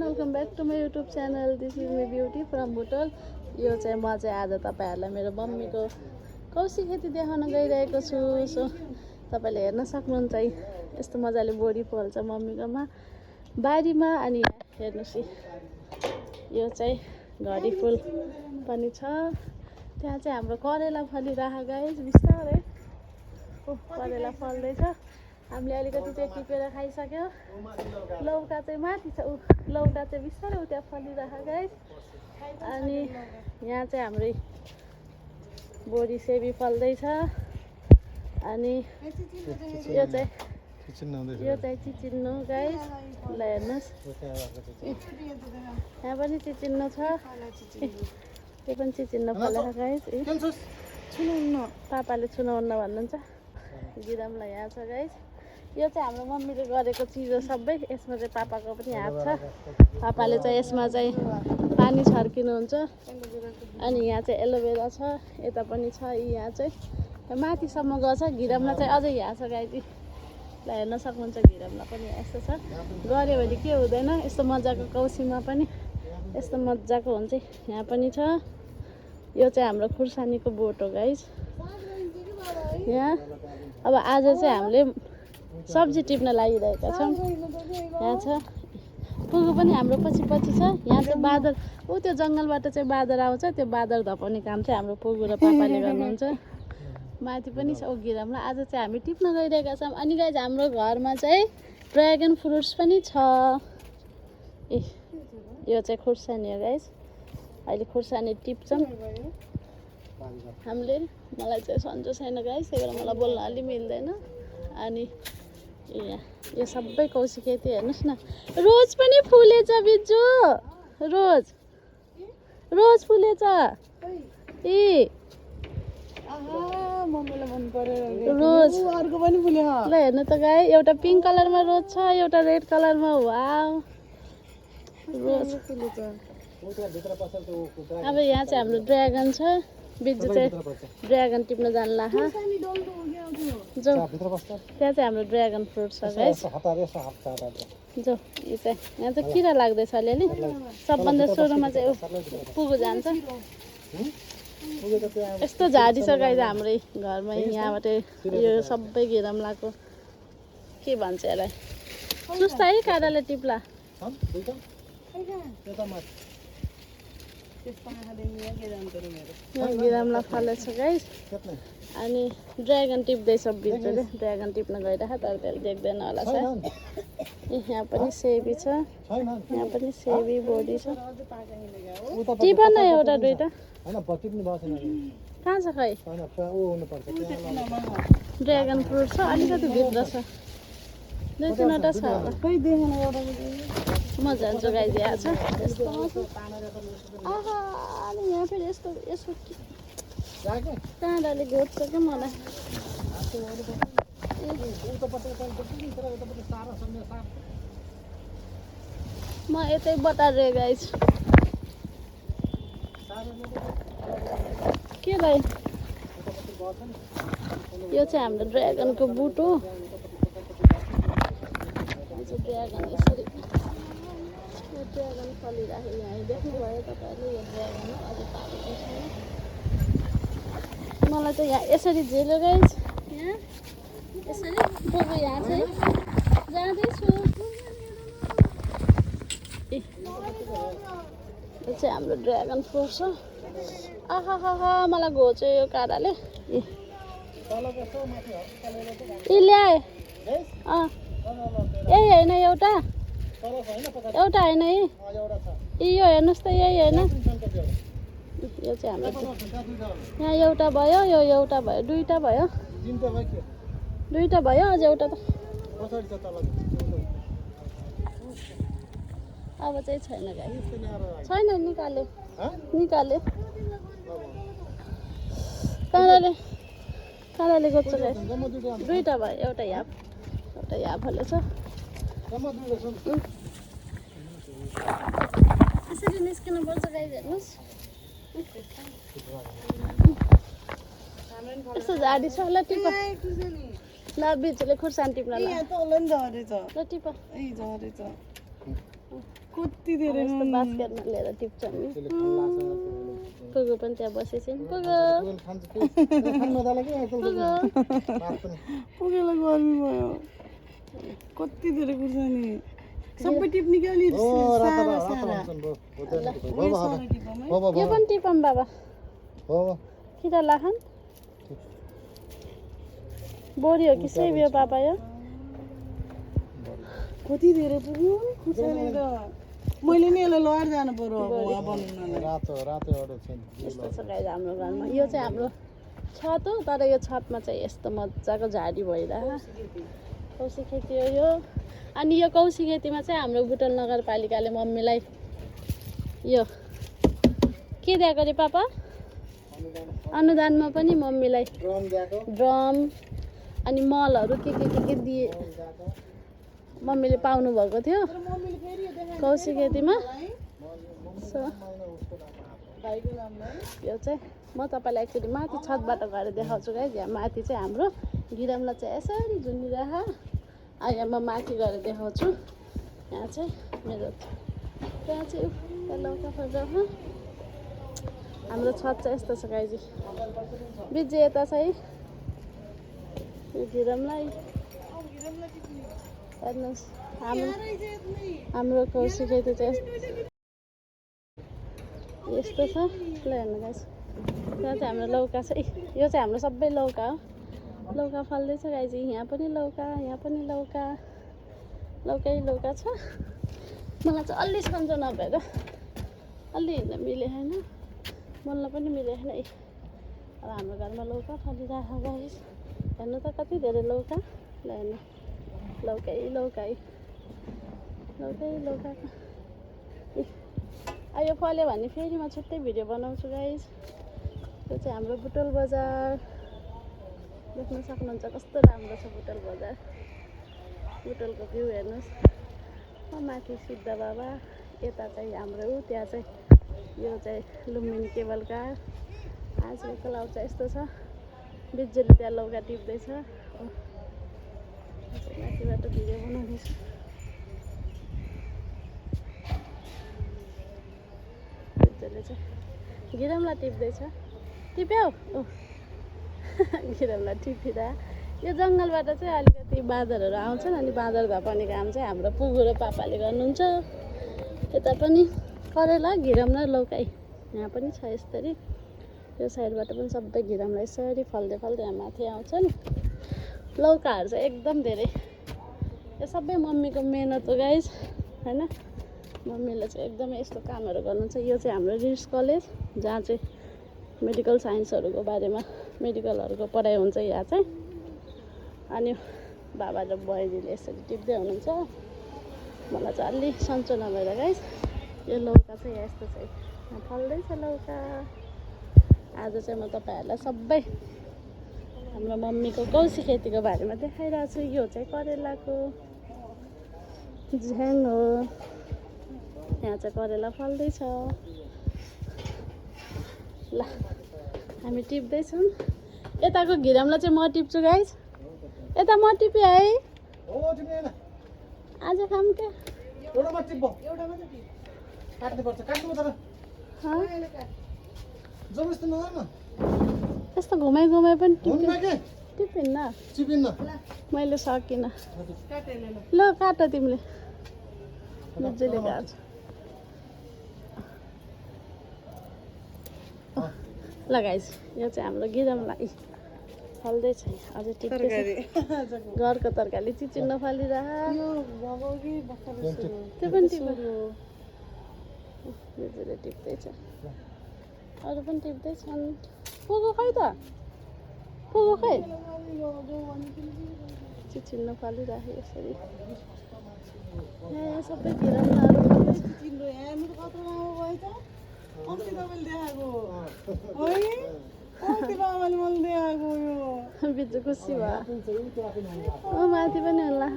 Welcome back to my YouTube channel. This is me Beauty from Butwal. यो चाहिँ म चाहिँ आज तपाईँहरूलाई मेरो मम्मीको कौशी खेती देखाउन गइरहेको छु। सो तपाईँले हेर्न सक्नुहुन्छ है, यस्तो मजाले बोडी फल्छ मम्मीकोमा बारीमा। अनि हेर्नुहोस् यो चाहिँ घडी फुल पनि छ। त्यहाँ चाहिँ हाम्रो करेला फलिरहेको गाइस बिस्तारै। करेला फल्दैछ। हामीले अलिकति चाहिँ टिपेर खाइसक्यो। लौका चाहिँ माथि छ, लौका चाहिँ बिस्तारै त्यहाँ फलिरहेको गाइस। अनि यहाँ चाहिँ हाम्रो बोडी सेबी फल्दैछ। अनि यो चाहिँ चिचिन्नु गाइस, ल हेर्नुहोस् यहाँ पनि चिचिन्नु छ। यो पनि चिचिन्नु फलेको गाइस। पापाले छुनाउन्न भन्नुहुन्छ। गिरामलाई यहाँ छ गाइस। यो चाहिँ हाम्रो मम्मीले गरेको चिज हो सबै। यसमा चाहिँ पापाको पनि हात छ। पापाले चाहिँ यसमा चाहिँ पानी छर्किनुहुन्छ। अनि यहाँ चाहिँ एलोभेरा छ, यता पनि छ। यहाँ चाहिँ माथिसम्म गछ। घिरमला चाहिँ अझै यहाँ छ गाइस। ल हेर्न सक्नुहुन्छ घिरमला पनि यस्तो छ। गऱ्यो भने के हुँदैन, यस्तो मजाको कौशीमा पनि यस्तो मजाको हुन्छ। यहाँ पनि छ। यो चाहिँ हाम्रो खुर्सानीको बोट हो गाइस। यहाँ अब आज चाहिँ हामीले सब्जी टिप्न लागिरहेका छौँ। यहाँ छ पुगु पनि हाम्रो पछि पछि छ। यहाँ चाहिँ बादर त्यो जङ्गलबाट चाहिँ बादर आउँछ। त्यो बादर धपाउने काम चाहिँ हाम्रो पुगु र पापाले गर्नुहुन्छ। माथि पनि छ गिरामला। आज चाहिँ हामी टिप्न गइरहेका छौँ। अनि गाइस हाम्रो घरमा चाहिँ ड्र्यागन फ्रुट्स पनि छ। यो चाहिँ खुर्सानी हो गाइस। अहिले खुर्सानी टिप्छौँ हामीले। मलाई चाहिँ सन्चो छैन गाइस, त्यही भएर मलाई बोल्न अलि मिल्दैन। अनि यो सबै कौशी खेती हेर्नुहोस् न। रोज पनि फुलेछ बिजु, रोज फुलेछ। रोज अर्को पनि फुल्यो। ल हेर्नु त गाई, एउटा पिङ्क कलरमा रोज छ, एउटा रेड कलरमा। वाउ रोज फुलेछ। अब यहाँ चाहिँ हाम्रो ड्र्यागन छ। बिजु चाहिँ ड्र्यागन टिप्न जान्ला जो। त्यहाँ चाहिँ हाम्रो ड्र्यागन फ्रुट छ गाइस। जो यो चाहिँ यहाँ चाहिँ किरा लाग्दैछ अलिअलि। सबभन्दा सुरुमा चाहिँ पुगु जान्छ। यस्तो झाडी छ गाइस हाम्रै घरमा। यहाँबाट यो सबै घिरमलाको के भन्छ यसलाई, सुस्ता है काँडाले टिप्ला। गिरामला फलेछ गाइस। अनि ड्र्यागन टिप्दैछ बिजुले। ड्र्यागन टिप्न गइरहेको तर त्यसले देख्दैन होला छ। यहाँ पनि सेबी छ, यहाँ पनि सेबी बोडी छ। टिप न एउटा दुइटा। कहाँ छ खै? ड्र्यागन फ्रुट छ, अलिकति भित्र छ। दुई तिनवटा छ होला। म जान्छु गाइस। यहाँ छ यस्तो। अनि यहाँ फेरि यस्तो यसो काँडाले घोट्छ क्या मलाई। म यतै बटारे गाइस। के भाइ यो चाहिँ हाम्रो ड्र्यागनको बुट हो। ड्र्यागन यसरी यो ड्र्यागन फलिराखेको यहाँ देख्नुभयो तपाईँहरूले। यो ड्र्यागन हो, अझै पाकेको छैन। मलाई त यहाँ यसरी झेल्यो गाइस। यहाँ यसरी पुगु यहाँ चाहिँ जाँदैछु। यो चाहिँ हाम्रो ड्र्यागन फ्रुट छ। आहा मलाई घोच्यो यो काँडाले। ल्याए यही होइन एउटा होइन है। यो हेर्नुहोस् त, यही होइन। यो चाहिँ हाम्रो यहाँ एउटा भयो, यो एउटा भयो, दुईवटा भयो। अझ एउटा त अब चाहिँ छैन गाई। छैन, निकाल्यो काँडाले गोच्छ गाई। दुईवटा भयो, एउटा यहाँ फलेछ। यसरी निस्किनुपर्छ गाई हेर्नुहोस्। यस्तो झाडी छ। ल टिप। ल बिजुले खुर्सानी टिप्न ल टिप। कति धेरै यस्तो बास्केटमा लिएर टिप्छन् नि पुगो पनि त्यहाँ बसेछन् पुगो पुगेलाई गर्मी भयो कति धेरै कुर्छ नि सबै टिप्ने के अलि सारा सारा यो पनि टिपम बाबा किरा लाखन बोरी हो कि सेब हो पापा यो कति धेरै पुग्यो खुर्सानी त मैले नि यसलाई लएर जानु पर्यो अब वहाँ बनाउनलाई यस्तो छ गाइज हाम्रो घरमा यो चाहिँ हाम्रो छत हो तर यो छतमा चाहिँ यस्तो मजाको झाडी भइरहेको कौशी खेती हो यो अनि यो कौशी खेतीमा चाहिँ हाम्रो बुटोल नगरपालिकाले मम्मीलाई यो के दिएको अरे पापा अनुदानमा पनि मम्मीलाई ड्रम अनि मलहरू के दिए मम्मीले पाउनु भएको थियो कौशी खेतीमा यो चाहिँ म तपाईँलाई एक्चुअली माथि छतबाट गएर देखाउँछु गाइज यहाँ माथि चाहिँ हाम्रो गिरामलाई चाहिँ यसरी झुन्डिरह यहाँ म माथि गएर देखाउँछु यहाँ चाहिँ मेरो त्यहाँ चाहिँ लौका फर्छ हाम्रो छत चाहिँ यस्तो छ गाइजी बिजी यता चाहिँ यो गिरामलाई हेर्नुहोस् हाम्रो कौशी खेती चाहिँ यस्तो छ ल हेर्नु गाइस त्यहाँ चाहिँ हाम्रो लौका छ यो चाहिँ हाम्रो सबै लौका हो लौका फल्दैछ गाइजी यहाँ पनि लौका लौकै लौका छ मलाई चाहिँ अलि सन्चो नभएर अलि हिँड्न मिले छैन बोल्न पनि मिले छैन अब हाम्रो घरमा लौका फलिरहेको गाइस हेर्नु त कति धेरै लौका ल हेर्नु लौका यो फल्यो भने फेरि म छुट्टै भिडियो बनाउँछु गाइस यो चाहिँ हाम्रो बुटोल बजार देख्न सक्नुहुन्छ कस्तो राम्रो छ बुटोल बजार बुटोलको भ्यू हेर्नुहोस् माथि सिद्ध बाबा यता चाहिँ हाम्रो त्यहाँ चाहिँ यो चाहिँ लुम्बिनी केबल कार आजको क्लाउड चाहिँ यस्तो छ बिजुली त्यहाँ लौका टिप्दैछ माथिबाट भिडियो बनाउँदैछु बिजुली चाहिँ गिरामलाई टिप्दैछ टिप्यौ गिरामलाई टिपिँदा यो जङ्गलबाट चाहिँ अलिकति बाँदरहरू आउँछन् अनि बाँदर धपाउने काम चाहिँ हाम्रो पुगु र पापाले गर्नुहुन्छ यता पनि करेला घिरम र लौकाई यहाँ पनि छ यसरी यो साइडबाट पनि सबै घिरमलाई यसरी फल्दै यहाँ माथि आउँछन् लौकाहरू चाहिँ एकदम धेरै यो सबै मम्मीको मेहनत हो गाइज होइन मम्मीले चाहिँ एकदमै यस्तो कामहरू गर्नुहुन्छ यो चाहिँ हाम्रो रिस कलेज जहाँ चाहिँ मेडिकल साइन्सहरूको बारेमा मेडिकलहरूको पढाइ हुन्छ यहाँ चाहिँ अनि बाबा र बहिनीले यसरी टिप्दै हुनुहुन्छ मलाई चाहिँ अलि सन्चो नभएर गाइस यो लौका चाहिँ यस्तो चाहिँ फल्दैछ लौका आज चाहिँ म तपाईँहरूलाई सबै हाम्रो मम्मीको कौशी खेतीको बारेमा देखाइरहेको छु यो चाहिँ करेलाको झ्याङ हो यहाँ चाहिँ करेला फल्दैछ ल हामी टिप्दैछौँ यताको घिरमलाई चाहिँ म टिप्छु गाइस यता म टिपेँ है आज खाऊँ क्या यस्तो घुमाइ पनि टिपिन्न मैले सकिनँ ल काट तिमीले मजाले काट्छ ल गाइस यो चाहिँ हाम्रो गिरमलाई फल्दैछ अझै टिप्दैछ घरको तरकारी चिचिन नफलिरहेको त्यो पनि मजाले टिप्दैछ अरू पनि टिप्दैछन् पुगो खै त पुगो खै चिचिन नफलिराख्यो यसरी सबै गिरमहरू बिजु खुसी भयो माथि पनि होला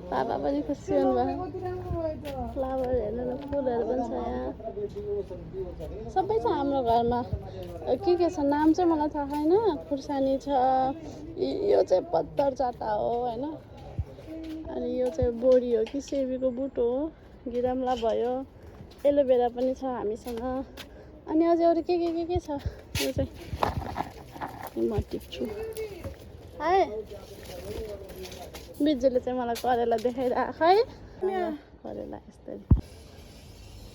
पापा पनि खुसी हुनुभयो फ्लावर हेर्नु न फुलहरू पनि छ यहाँ सबै छ हाम्रो घरमा के छ नाम चाहिँ मलाई थाहा छैन खुर्सानी छ यो चाहिँ पत्तर चाटा हो होइन अनि यो चाहिँ बोडी हो कि सेबीको बुट हो गिराम्ला भयो, एलोभेरा पनि छ हामीसँग। अनि अझै अरू के छ यो चाहिँ म टिप्छु। है बिजुले चाहिँ मलाई करेला देखाइरहेको है, करेला यस्तै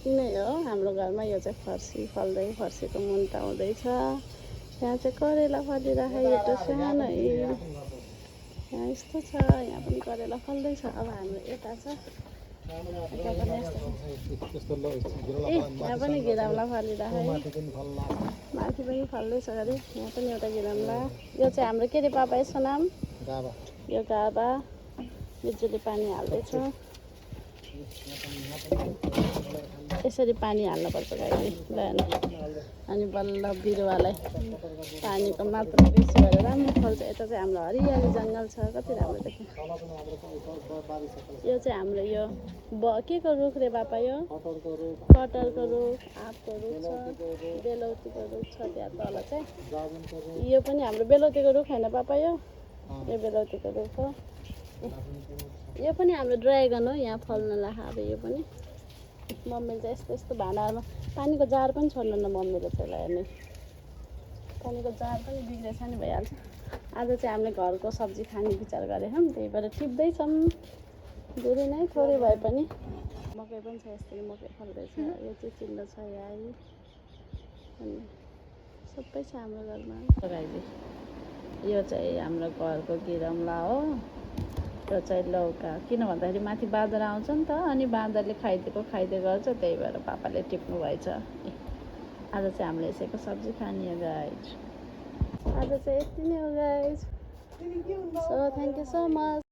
नै हो हाम्रो घरमा। यो चाहिँ फर्सी फल्दै, फर्सीको मुन्टा हुँदैछ। यहाँ चाहिँ करेला फलिरहेको, यो त सानो यहाँ यस्तो छ। यहाँ पनि करेला फल्दैछ। अब हाम्रो यता छ, यता पनि यस्तो ए यहाँ पनि गिराम्ला फलिरहेको, माथि पनि फल्दैछ अरे। यहाँ पनि एउटा गिराम्ला। यो चाहिँ हाम्रो के अरे पापा यसको नाम? यो गाबा। बिजुली पानी हाल्दैछ। यसरी पानी हाल्नुपर्छ गाईले बिहान, अनि बल्ल बिरुवालाई पानीको मात्रा बेसी भएर राम्रो फल्छ। यता चाहिँ हाम्रो हरियाली जङ्गल छ, कति राम्रो देख्यो। यो चाहिँ हाम्रो यो के को रुख रे बापा? यो कटहरको रुख, आँपको रुख छ, बेलौतीको रुख छ त्यहाँ तल चाहिँ। यो पनि हाम्रो बेलौतीको रुख होइन पापा? यो बेलौतीको रुख हो। यो पनि हाम्रो ड्राइगन हो, यहाँ फल्न लाग्यो। अब यो पनि मम्मीले चाहिँ यस्तो यस्तो भाँडाहरूमा पानीको जार पनि छोड्नु न मम्मीले चाहिँ हेर्ने। पानीको जार पनि बिग्रेछ नि, भइहाल्छ। आज चाहिँ हामीले घरको सब्जी खाने विचार गरेको छौँ, त्यही भएर टिप्दैछौँ। धेरै नै थोरै भए पनि। मकै पनि छ, यस्तै मकै फल्दैछ। यो चाहिँ चिल्लो छ यहाँ, अनि सबै छ हाम्रो घरमा। लगाइदिए यो चाहिँ हाम्रो घरको गिरम्ला हो। यो चाहिँ लौका, किन भन्दाखेरि माथि बाँदर आउँछ नि त, अनि बाँदरले खाइदिएको गर्छ, त्यही भएर पापाले टिप्नु भएछ। आज चाहिँ हामीले यसैको सब्जी खाने हो गाइज। आज चाहिँ यति नै हो guys. So thank you so much.